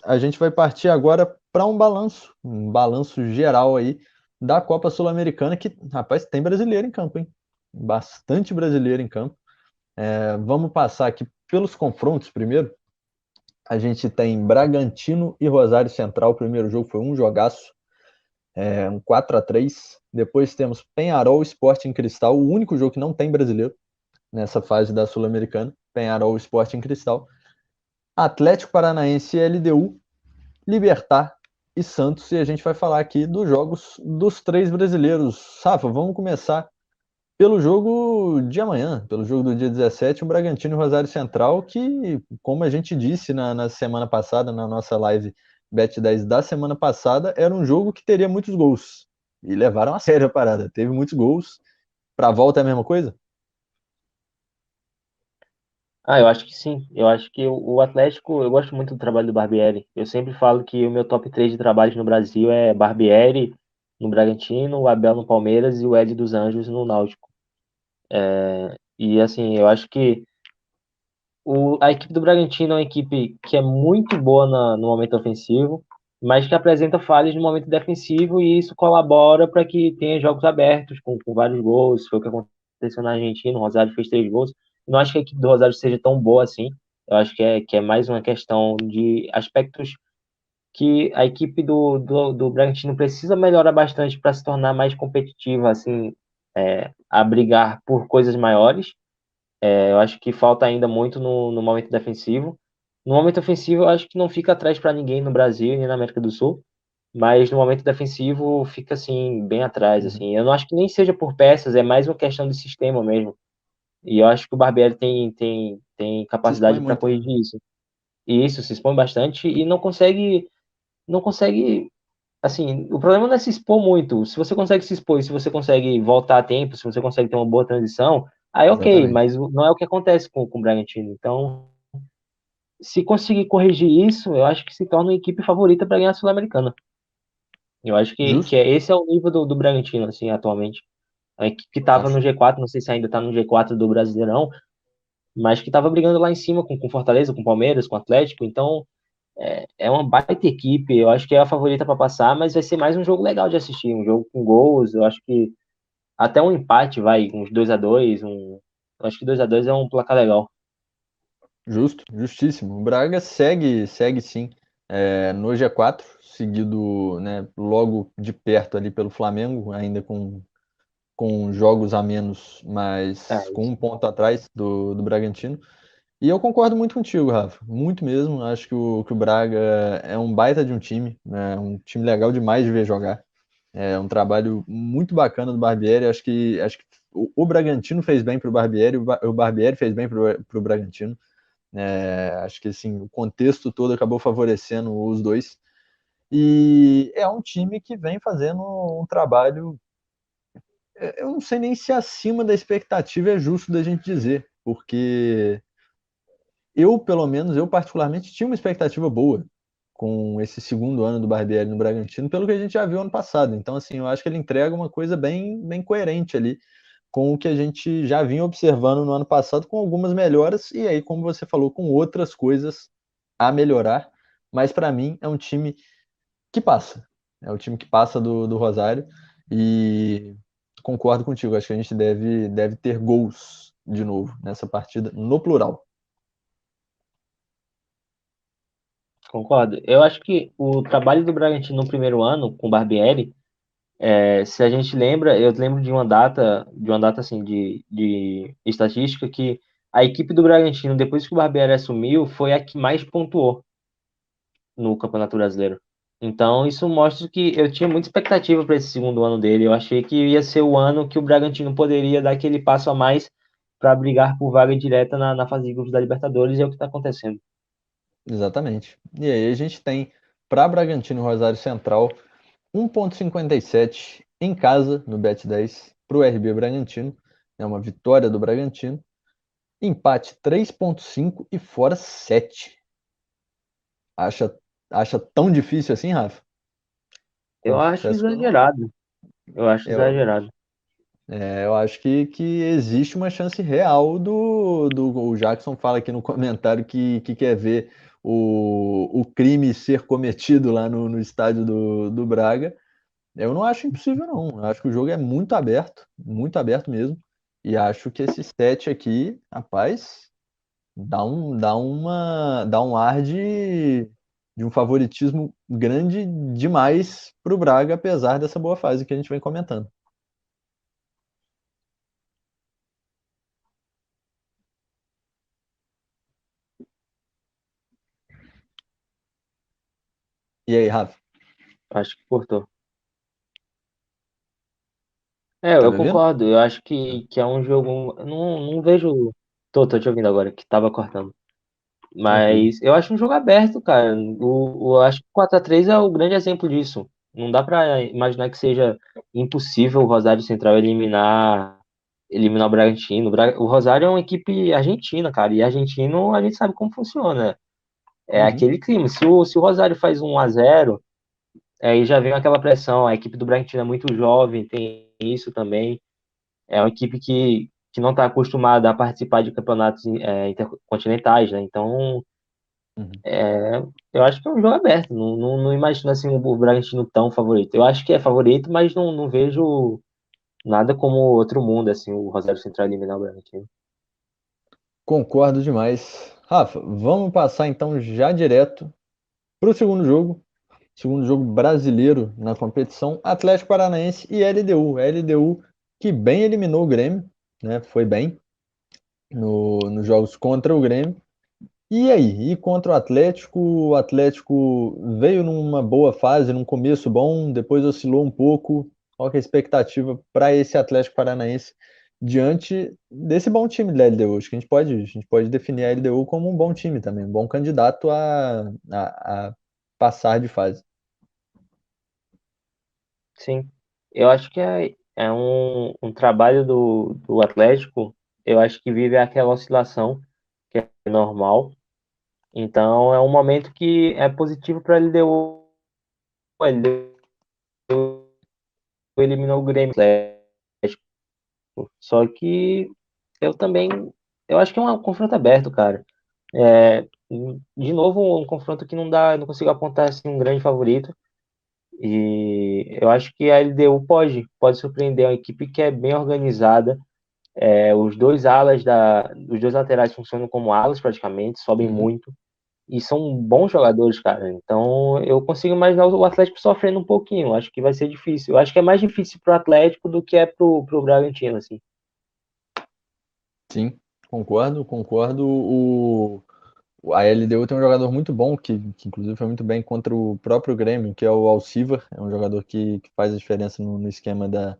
a gente vai partir agora para um balanço geral aí da Copa Sul-Americana, que, rapaz, tem brasileiro em campo, hein? Bastante brasileiro em campo. Vamos passar aqui pelos confrontos primeiro. A gente tem Bragantino e Rosário Central. O primeiro jogo foi um jogaço, um 4-3. Depois temos Penharol e Sporting Cristal, o único jogo que não tem brasileiro nessa fase da Sul-Americana. Penharol e Sporting Cristal. Atlético Paranaense e LDU, Libertad e Santos. E a gente vai falar aqui dos jogos dos três brasileiros. Rafa, vamos começar pelo jogo de amanhã, pelo jogo do dia 17, o Bragantino e Rosário Central, que, como a gente disse na semana passada, na nossa live Bet 10 da semana passada, era um jogo que teria muitos gols. E levaram a sério a parada. Teve muitos gols. Para a volta é a mesma coisa? Eu acho que sim. Eu acho que o Atlético, eu gosto muito do trabalho do Barbieri. Eu sempre falo que o meu top 3 de trabalhos no Brasil é Barbieri no Bragantino, o Abel no Palmeiras e o Ed dos Anjos no Náutico. E assim, eu acho que a equipe do Bragantino é uma equipe que é muito boa no momento ofensivo, mas que apresenta falhas no momento defensivo e isso colabora para que tenha jogos abertos com vários gols. Foi o que aconteceu na Argentina, o Rosário fez 3 gols. Não acho que a equipe do Rosário seja tão boa assim. Eu acho que é mais uma questão de aspectos que a equipe do Bragantino precisa melhorar bastante para se tornar mais competitiva, assim, a brigar por coisas maiores. Eu acho que falta ainda muito no momento defensivo. No momento ofensivo, eu acho que não fica atrás para ninguém no Brasil nem na América do Sul, mas no momento defensivo fica assim bem atrás, Uhum. assim. Eu não acho que nem seja por peças, é mais uma questão de sistema mesmo. E eu acho que o Barbieri tem Se expõe capacidade para muito, né? corrigir isso. E isso se expõe bastante e não consegue, assim, o problema não é se expor muito. Se você consegue se expor, se você consegue voltar a tempo, se você consegue ter uma boa transição, aí ok, Exatamente. mas não é o que acontece com o Bragantino. Então, se conseguir corrigir isso, eu acho que se torna uma equipe favorita para ganhar a Sul-Americana. Eu acho que Justo? esse é o nível do Bragantino, assim, atualmente. A equipe que estava no Acho G4, não sei se ainda está no G4 do Brasileirão, mas que estava brigando lá em cima com Fortaleza, com Palmeiras, com Atlético. Então, é uma baita equipe. Eu acho que é a favorita para passar, mas vai ser mais um jogo legal de assistir, um jogo com gols. Eu acho que até um empate vai, uns 2-2 eu acho que 2-2 é um placar legal. justo, justíssimo. O Braga segue sim, no G4, seguido, né, logo de perto ali pelo Flamengo, ainda com jogos a menos, É, mas com isso. um ponto atrás do Bragantino. E eu concordo muito contigo, Rafa. Muito mesmo. Acho que o Braga é um baita de um time, né? Um time legal demais de ver jogar. É um trabalho muito bacana do Barbieri. Acho que o Bragantino fez bem para o Barbieri, o Barbieri fez bem para o Bragantino. Acho que assim, o contexto todo acabou favorecendo os dois. E é um time que vem fazendo um trabalho, eu não sei nem se acima da expectativa é justo da gente dizer, porque pelo menos, eu particularmente tinha uma expectativa boa com esse segundo ano do Barbieri no Bragantino, pelo que a gente já viu ano passado. Então, assim, eu acho que ele entrega uma coisa bem coerente ali com o que a gente já vinha observando no ano passado, com algumas melhoras, e aí, como você falou, com outras coisas a melhorar. Mas para mim é um time que passa. É o time que passa do Rosário e concordo contigo. Acho que a gente deve ter gols de novo nessa partida, no plural. Concordo. Eu acho que o trabalho do Bragantino no primeiro ano, com o Barbieri, se a gente lembra, eu lembro de uma data assim, de estatística, que a equipe do Bragantino, depois que o Barbieri assumiu, foi a que mais pontuou no Campeonato Brasileiro. Então, isso mostra que eu tinha muita expectativa para esse segundo ano dele. Eu achei que ia ser o ano que o Bragantino poderia dar aquele passo a mais para brigar por vaga direta na fase de grupos da Libertadores, e é o que está acontecendo. Exatamente. E aí a gente tem para Bragantino e Rosário Central 1,57 em casa no Bet10 para o RB Bragantino. É uma vitória do Bragantino. Empate 3,5 e fora 7. Acha, acha tão difícil assim, Rafa? Eu acho Confesso que eu não. exagerado. Eu acho Eu, exagerado. eu acho que existe uma chance real do. O Jackson fala aqui no comentário que quer ver o crime ser cometido lá no estádio do Braga, eu não acho impossível, não. Eu acho que o jogo é muito aberto mesmo. E acho que esse set aqui, rapaz, dá um ar de um favoritismo grande demais para o Braga, apesar dessa boa fase que a gente vem comentando. E aí, Rafa, Acho que cortou. É, tá eu me ouvindo? concordo. Eu acho que é um jogo. Eu não vejo. Tô te ouvindo agora, que tava cortando. Tranquilo. Mas eu acho um jogo aberto, cara. Eu acho que o 4-3 é o grande exemplo disso. Não dá pra imaginar que seja impossível o Rosário Central eliminar o Bragantino. O Rosário é uma equipe argentina, cara. E argentino a gente sabe como funciona. É Uhum, aquele clima. Se o Rosário faz 1-0, aí já vem aquela pressão. A equipe do Bragantino é muito jovem, tem isso também. É uma equipe que não está acostumada a participar de campeonatos intercontinentais, né? Então, uhum. eu acho que é um jogo aberto. Não imagino assim o Bragantino tão favorito. Eu acho que é favorito, mas não vejo nada como outro mundo, assim, o Rosário Central eliminar o Bragantino. Concordo demais. Rafa, vamos passar então já direto para o segundo jogo brasileiro na competição, Atlético Paranaense e LDU. LDU que bem eliminou o Grêmio, né? Foi bem nos jogos contra o Grêmio. E aí, e contra o Atlético veio numa boa fase, num começo bom, depois oscilou um pouco. Qual que é a expectativa para esse Atlético Paranaense diante desse bom time da LDU? Acho que a gente pode definir a LDU como um bom time também, um bom candidato a passar de fase. Sim, eu acho que é um trabalho do Atlético, eu acho que vive aquela oscilação que é normal. Então, é um momento que é positivo para a LDU. A LDU eliminou o Grêmio Atlético. Só que eu também, eu acho que é um confronto aberto, cara. É, de novo, um confronto que não consigo apontar assim, um grande favorito. E eu acho que a LDU pode surpreender uma equipe que é bem organizada. Os dois laterais funcionam como alas praticamente, sobem Uhum. muito e são bons jogadores, cara. Então eu consigo imaginar o Atlético sofrendo um pouquinho. Acho que vai ser difícil. Eu acho que é mais difícil pro Atlético do que é pro Bragantino, assim. Sim, concordo. A LDU tem um jogador muito bom, que inclusive foi muito bem contra o próprio Grêmio, que é o Alcivar, é um jogador que faz a diferença no esquema da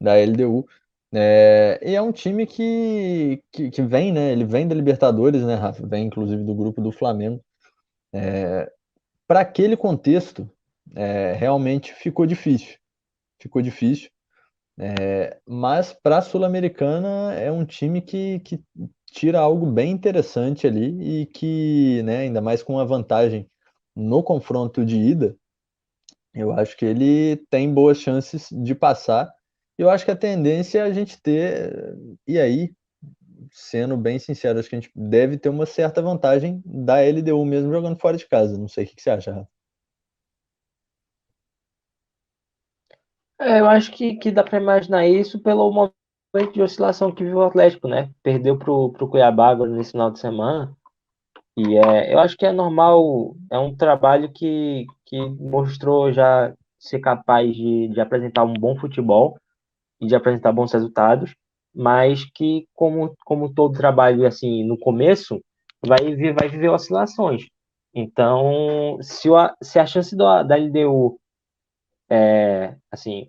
LDU. E é um time que vem, né? Ele vem da Libertadores, né, Rafa? Vem inclusive do grupo do Flamengo. Para aquele contexto, realmente ficou difícil. Ficou difícil. Mas para a Sul-Americana é um time que tira algo bem interessante ali e que, né, ainda mais com a vantagem no confronto de ida, eu acho que ele tem boas chances de passar. Eu acho que a tendência é a gente ter, e aí, sendo bem sincero, acho que a gente deve ter uma certa vantagem da LDU mesmo jogando fora de casa. Não sei o que que você acha, Rafa. Eu acho que dá para imaginar isso pelo momento de oscilação que vive o Atlético, né? Perdeu pro Cuiabá agora nesse final de semana. Eu acho que é normal, é um trabalho que mostrou já ser capaz de apresentar um bom futebol e de apresentar bons resultados, mas que, como todo trabalho, assim, no começo, vai viver oscilações. Então, se a chance da LDU, assim,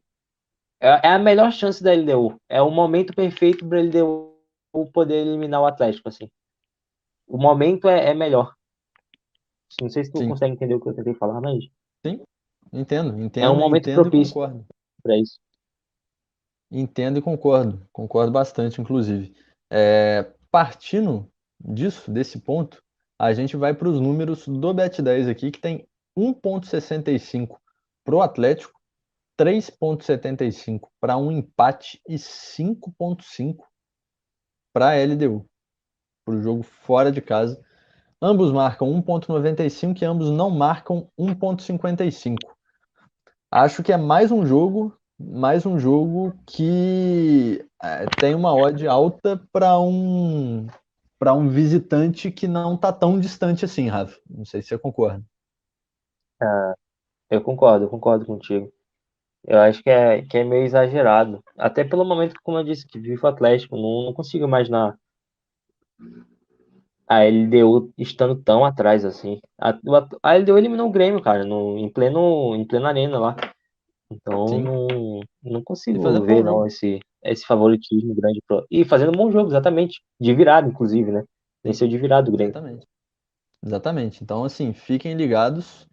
é a melhor chance da LDU, é o momento perfeito para a LDU poder eliminar o Atlético, assim. O momento é melhor. Não sei se tu Sim, consegue entender o que eu tentei falar, mas sim, entendo, é um momento entendo e propício concordo. para isso. Entendo e concordo bastante, inclusive. Partindo desse ponto, a gente vai para os números do Bet10 aqui, que tem 1,65 para o Atlético, 3,75 para um empate e 5,5 para a LDU, para o jogo fora de casa. Ambos marcam 1,95 e ambos não marcam 1,55. Acho que é mais um jogo que tem uma odd alta para um visitante que não tá tão distante assim, Rafa. Não sei se você concorda. Ah, eu concordo contigo. Eu acho que é meio exagerado. Até pelo momento que, como eu disse, que vive o Atlético, não consigo imaginar a LDU estando tão atrás assim. A LDU eliminou o Grêmio, cara, em plena arena lá. Então Sim. não E consigo fazendo um bom ver não jogo. esse favoritismo grande pro... E fazendo um bom jogo, exatamente. De virada, inclusive, né? Venceu de virada o Grêmio. Exatamente. Exatamente. Então, assim, fiquem ligados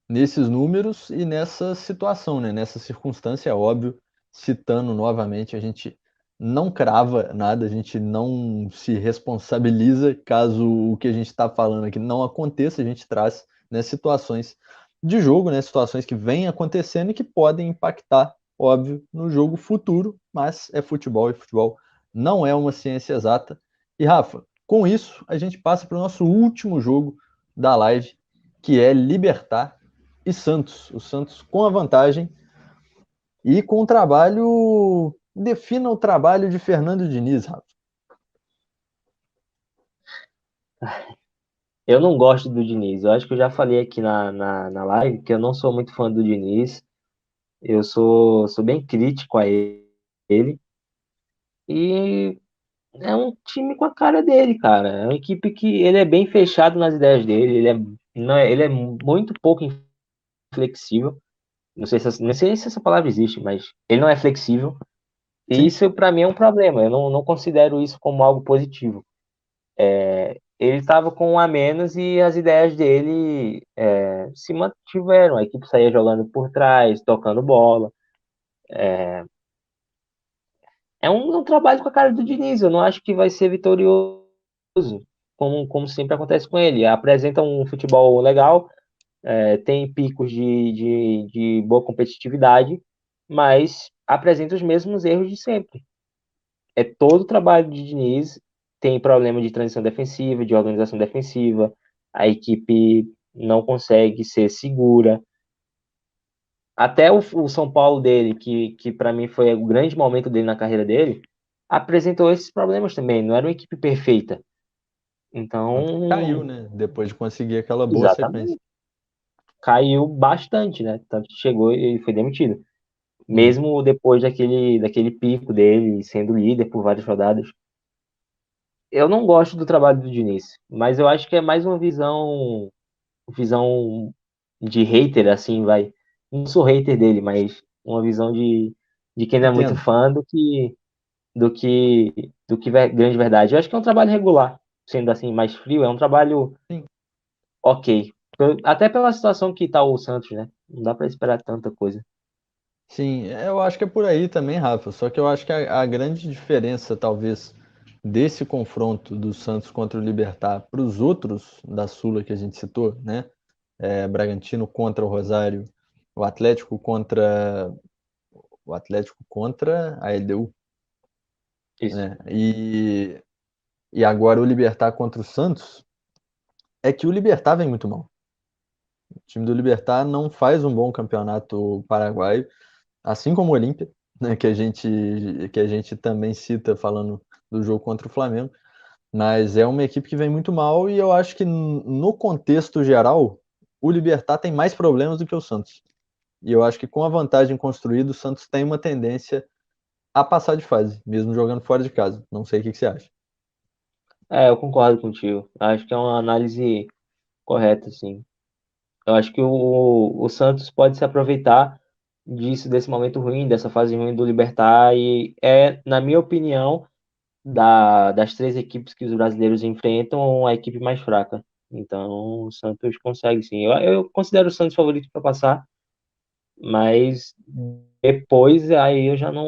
nesses números e nessa situação, né? Nessa circunstância, é óbvio, citando novamente, a gente não crava nada, a gente não se responsabiliza caso o que a gente está falando aqui não aconteça, a gente traz, né, situações de jogo, né, situações que vêm acontecendo e que podem impactar, óbvio, no jogo futuro, mas é futebol e futebol não é uma ciência exata. E Rafa, com isso, a gente passa para o nosso último jogo da live, que é Libertar e Santos. O Santos com a vantagem e com o trabalho. Defina o trabalho de Fernando Diniz, Rafa. Eu não gosto do Diniz. Eu acho que eu já falei aqui na live que eu não sou muito fã do Diniz. Sou bem crítico a ele. E é um time com a cara dele, cara. É uma equipe que ele é bem fechado nas ideias dele. Ele é muito pouco inflexível. Não sei se essa palavra existe, mas ele não é flexível. E Sim, isso para mim é um problema. Eu não considero isso como algo positivo. Ele estava com um a menos e as ideias dele se mantiveram. A equipe saía jogando por trás, tocando bola. É um trabalho com a cara do Diniz. Eu não acho que vai ser vitorioso, como sempre acontece com ele. Apresenta um futebol legal, tem picos de boa competitividade, mas apresenta os mesmos erros de sempre. É todo o trabalho de Diniz tem problema de transição defensiva, de organização defensiva, a equipe não consegue ser segura. Até o São Paulo dele, que para mim foi o grande momento dele na carreira dele, apresentou esses problemas também. Não era uma equipe perfeita. tanto que caiu, Então, né? Depois de conseguir aquela boa sequência. exatamente. Caiu bastante, né? Tanto que chegou e foi demitido. Uhum. Mesmo depois daquele pico dele, sendo líder por várias rodadas. Eu não gosto do trabalho do Diniz, mas eu acho que é mais uma visão de hater, assim, vai. Não sou hater dele, mas uma visão de quem não é muito Entendo. fã grande verdade. Eu acho que é um trabalho regular, sendo assim, mais frio, é um trabalho Sim. ok. Até pela situação que tá o Santos, né? Não dá pra esperar tanta coisa. Sim, eu acho que é por aí também, Rafa. Só que eu acho que a grande diferença, talvez, desse confronto do Santos contra o Libertad para os outros da Sula que a gente citou, né? Bragantino contra o Rosário, o Atlético contra a LDU, Isso. né? E agora o Libertad contra o Santos, é que o Libertad vem muito mal. O time do Libertad não faz um bom campeonato paraguaio, assim como o Olímpia, né, que a gente também cita falando do jogo contra o Flamengo, mas é uma equipe que vem muito mal e eu acho que no contexto geral, o Libertad tem mais problemas do que o Santos. E eu acho que com a vantagem construída, o Santos tem uma tendência a passar de fase, mesmo jogando fora de casa. Não sei o que você acha. Eu concordo contigo. Acho que é uma análise correta, sim. Eu acho que o Santos pode se aproveitar desse momento ruim, dessa fase ruim do Libertad, e na minha opinião, das três equipes que os brasileiros enfrentam, a equipe mais fraca. Então, o Santos consegue, sim. Eu considero o Santos favorito para passar, mas depois aí eu já não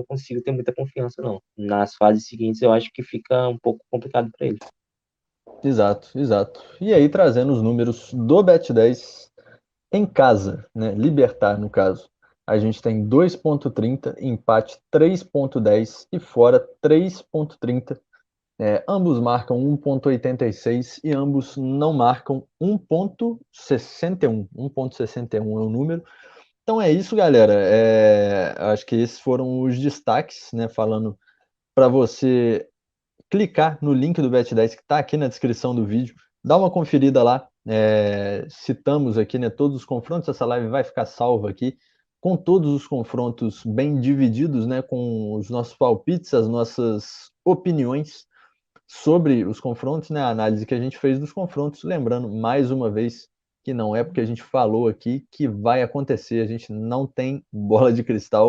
consigo ter muita confiança, não. Nas fases seguintes eu acho que fica um pouco complicado para eles. Exato, exato. E aí, trazendo os números do Bet10 em casa, né? Libertar, no caso. A gente tem 2,30, empate 3,10 e fora 3,30. Ambos marcam 1,86 e ambos não marcam 1,61. 1,61 é o número. Então é isso, galera. Acho que esses foram os destaques, né? Falando para você clicar no link do Bet10 que está aqui na descrição do vídeo, dá uma conferida lá. Citamos aqui, né, todos os confrontos. Essa live vai ficar salva aqui com todos os confrontos bem divididos, né, com os nossos palpites, as nossas opiniões sobre os confrontos, né, a análise que a gente fez dos confrontos. Lembrando mais uma vez que não é porque a gente falou aqui que vai acontecer. A gente não tem bola de cristal.